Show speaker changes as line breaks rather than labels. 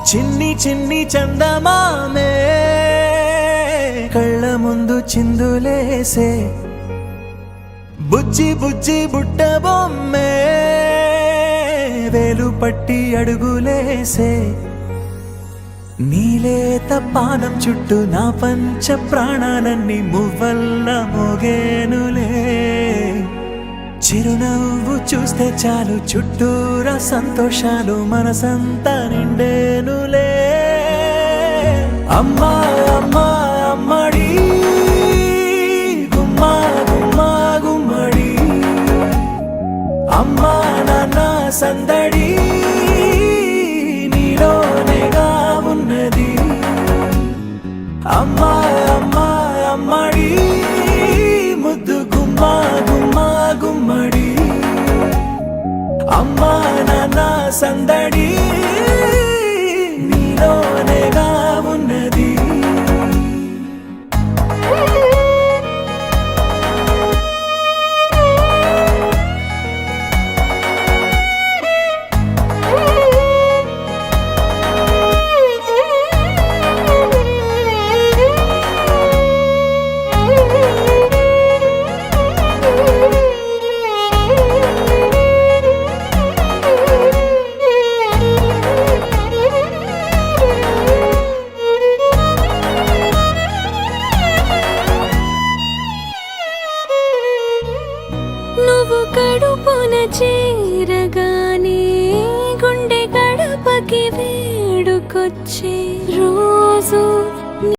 చిన్ని చిన్ని చందమామే కళ్ళ ముందు చిందులేసే బుజ్జి బుజ్జి బుట్ట బొమ్మే వేలు పట్టి అడుగులేసే నీలేత పానం చుట్టూ నా పంచ ప్రాణాలన్నీ మువ్వల్ల మోగేనులే చిరునవ్వు చూస్తే చాలు చుట్టూరా సంతోషాలు మనసంతా నిండేనులే అమ్మా అమ్మా అమ్మడి గుమ్మా గుమ్మా గుమ్మడి అమ్మా నాన్న సందడి నీలోనేగా ఉన్నది అమ్మా అమ్మా అమ్మడి ముద్దు గుమ్మా గుమ్మా గుమ్మడి అమ్మా నాన్న సందడి నీలోనేగా ఉన్నది
నువ్వు కడుపున చేరగానే గుండె గడపకి వేడుకొచ్చే రోజు